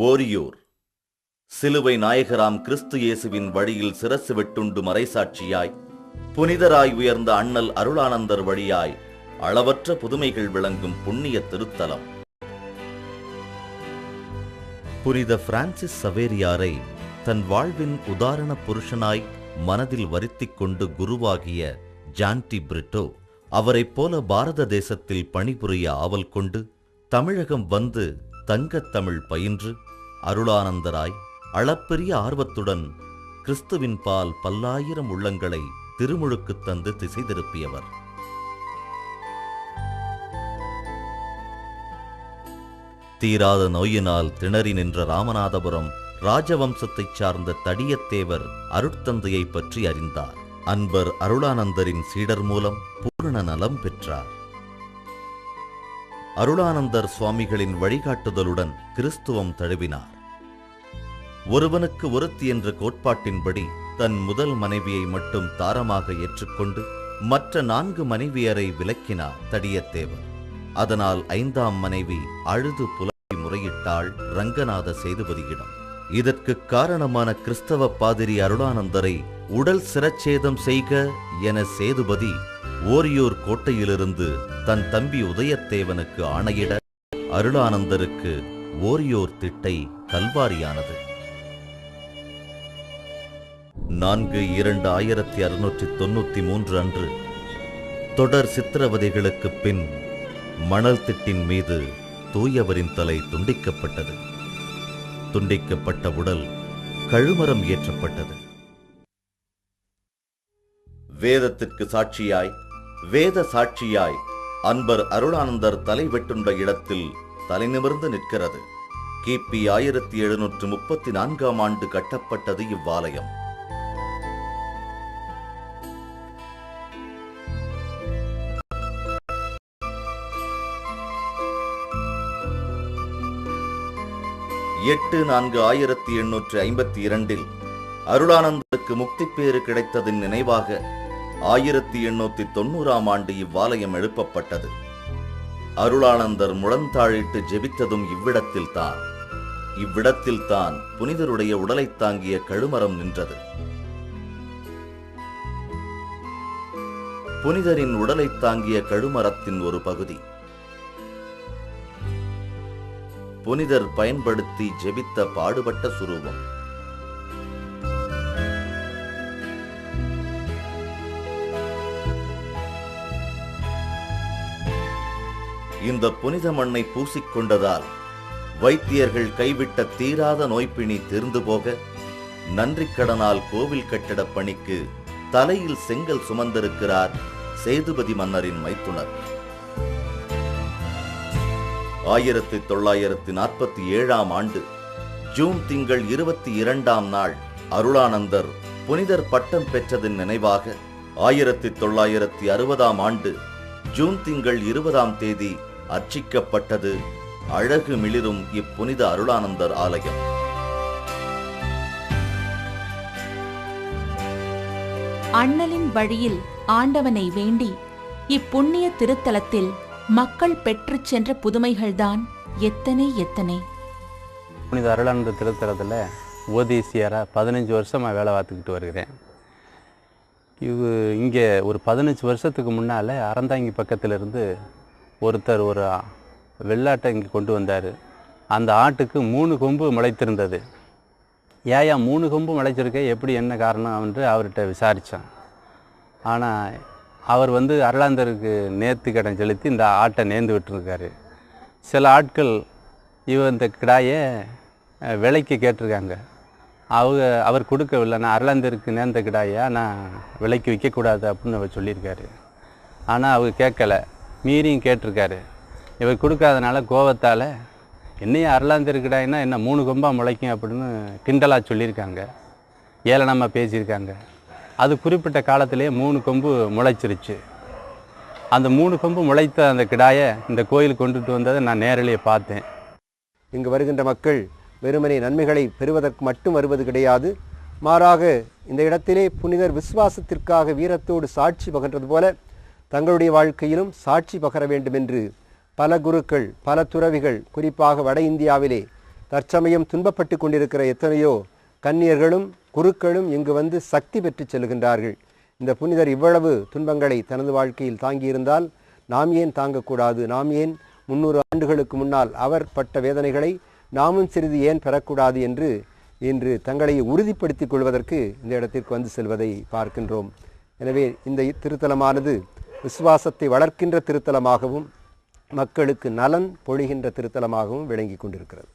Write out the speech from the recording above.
ஓரியூர் சிலுவை நாயகராம் கிறிஸ்து இயேசுவின் வழியில் சிரசு வெட்டுண்டு மறைசாட்சியாய் புனிதராய் உயர்ந்த அண்ணல் அருளானந்தர் வழியாய் அளவற்ற புதுமைகள் விளங்கும் புண்ணிய திருத்தலம். புனித பிரான்சிஸ் சவேரியாரை தன் வாழ்வின் உதாரண புருஷனாய் மனதில் வருத்திக் கொண்டு குருவாகிய ஜான்டி பிரிட்டோ அவரைப் போல பாரத தேசத்தில் பணிபுரிய ஆவல் கொண்டு தமிழகம் வந்து தங்கத் தமிழ் பயின்று அருளானந்தராய் அளப்பெரிய ஆர்வத்துடன் கிறிஸ்துவின் பால் பல்லாயிரம் உள்ளங்களை திருமுழுக்கு தந்து திசை திருப்பியவர். தீராத நோயினால் திணறி நின்ற ராமநாதபுரம் ராஜவம்சத்தைச் சார்ந்த தடியத்தேவர் அருட்தந்தையை பற்றி அறிந்தார். அன்பர் அருளானந்தரின் சீடர் மூலம் பூரண நலம் பெற்றார். அருளானந்தர் சுவாமிகளின் வழிகாட்டுதலுடன் கிறிஸ்துவம் தழுவினார். ஒருவனுக்கு ஒருத்தி என்ற கோட்பாட்டின்படி தன் முதல் மனைவியை மட்டும் தாரமாக ஏற்றுக்கொண்டு மற்ற 4 மனைவியரை விலக்கினார் தடியத்தேவர். அதனால் 5ஆம் மனைவி அழுது புலம்பி முறையிட்டாள் ரங்கநாத சேதுபதியிடம். இதற்கு காரணமான கிறிஸ்தவ பாதிரி அருளானந்தரை உடல் சிரச்சேதம் செய்க என சேதுபதி ஓரியூர் கோட்டையிலிருந்து தன் தம்பி உதயத்தேவனுக்கு ஆணையிட அருளானந்தருக்கு ஓரியூர் திட்டை கல்வாரியானது. 4/2/1693 அன்று தொடர் சித்திரவதைகளுக்கு பின் மணல் திட்டின் மீது தூயவரின் தலை துண்டிக்கப்பட்டது. துண்டிக்கப்பட்ட உடல் கழுமரம் ஏற்றப்பட்டது. வேதத்திற்கு சாட்சியாய் வேத சாட்சியாய் அன்பர் அருளானந்தர் தலை வெட்டுண்ட இடத்தில் தலை நிமிர்ந்து நிற்கிறது. கிபி 1734ஆம் ஆண்டு கட்டப்பட்டது இவ்வாலயம். எட்டு 4/1852 அருளானந்தருக்கு முக்திப்பேறு கிடைத்ததின் நினைவாக 1890ஆம் ஆண்டு இவ்வாலயம் எழுப்பப்பட்டது. அருளானந்தர் முழந்தாழிட்டு ஜெபித்ததும் இவ்விடத்தில்தான் புனிதருடைய உடலை தாங்கிய கழுமரம் நின்றது. புனிதரின் உடலை தாங்கிய கழுமரத்தின் ஒரு பகுதி புனிதர் பயன்படுத்தி ஜெபித்த பாடுபட்ட சுரூபம். இந்த புனித மண்ணை பூசிக்கொண்டதால் வைத்தியர்கள் கைவிட்ட தீராத நோய்பிணி தீர்ந்து போக நன்றிக்கடனால் கோவில் கட்டிட பணிக்கு தலையில் செங்கல் சுமந்திருக்கிறார் சேதுபதி மன்னரின் மைத்துனர். 1947ஆம் ஆண்டு ஜூன் திங்கள் 22ஆம் நாள் அருளானந்தர் புனிதர் பட்டம் பெற்றதின் நினைவாக 1960ஆம் ஆண்டு ஜூன் திங்கள் 20ஆம் தேதி அர்ச்சிக்கப்பட்டது அழகு மிளிரும் இப்புனித அருளானந்தர் ஆலயம். அண்ணலின் வழியில் ஆண்டவனை வேண்டி இப்புண்ணிய திருத்தலத்தில் மக்கள் பெற்றுச் சென்ற புதுமைகள்தான் எத்தனை எத்தனை. புனித அருளானந்தர் திருத்தலத்தில் ஓதேசியராக 15 வருஷமாக வேலை பார்த்துக்கிட்டு வருகிறேன். இங்கே ஒரு 15 வருஷத்துக்கு முன்னால் அறந்தாங்கி பக்கத்திலிருந்து ஒருத்தர் ஒரு வெள்ளாட்டை இங்கே கொண்டு வந்தார். அந்த ஆட்டுக்கு 3 கொம்பு முளைத்திருந்தது. ஏயா 3 கொம்பு முளைச்சிருக்க, எப்படி என்ன காரணம் என்று அவர்கிட்ட விசாரித்தான். ஆனால் அவர் அருளானந்தருக்கு நேர்த்தி கடன் செலுத்தி இந்த ஆட்டை நேர்ந்து விட்டுருக்காரு. சில ஆட்கள் இந்த கிடாயை விலைக்கு கேட்டிருக்காங்க. அவர் கொடுக்கவில்லை. நான் அருளானந்தருக்கு நேர்ந்த கிடாயா நான் விலைக்கு விற்கக்கூடாது அப்படின்னு அவர் சொல்லியிருக்காரு. ஆனால் அவர் கேட்கலை, மீறியும் கேட்டிருக்காரு. இவர் கொடுக்காதனால கோபத்தால் என்னையும் அருளானந்தர் கிடாயின்னா என்ன 3 கொம்பாக முளைக்கும் அப்படின்னு கிண்டலாக சொல்லியிருக்காங்க, ஏளனமாக பேசியிருக்காங்க. அது குறிப்பிட்ட காலத்திலே 3 கொம்பு முளைச்சிருச்சு. அந்த 3 கொம்பு முளைத்த அந்த கிடாயை இந்த கோயிலுக்கு கொண்டுட்டு வந்ததை நான் நேரிலேயே பார்த்தேன். இங்கு வருகின்ற மக்கள் வெறுமனே நன்மைகளை பெறுவதற்கு மட்டும் வருவது கிடையாது. மாறாக இந்த இடத்திலே புனிதர் விசுவாசத்திற்காக வீரத்தோடு சாட்சி பகர்வது போல தங்களுடைய வாழ்க்கையிலும் சாட்சி பகர வேண்டும் என்று பல குருக்கள், பல துறவிகள், குறிப்பாக வட இந்தியாவிலே தற்சமயம் துன்பப்பட்டு கொண்டிருக்கிற எத்தனையோ கன்னியர்களும் குருக்களும் இங்கு வந்து சக்தி பெற்று செல்கின்றார்கள். இந்த புனிதர் இவ்வளவு துன்பங்களை தனது வாழ்க்கையில் தாங்கியிருந்தால் நாம் ஏன் தாங்கக்கூடாது? நாம் ஏன் 300 ஆண்டுகளுக்கு முன்னால் அவர் பட்ட வேதனைகளை நாமும் சிறிது ஏன் பெறக்கூடாது என்று இன்று தங்களை உறுதிப்படுத்திக் கொள்வதற்கு இந்த இடத்திற்கு வந்து செல்வதை பார்க்கின்றோம். எனவே இந்த திருத்தலமானது விசுவாசத்தை வளர்க்கின்ற திருத்தலமாகவும் மக்களுக்கு நலன் பொழிகின்ற திருத்தலமாகவும் விளங்கி கொண்டிருக்கிறது.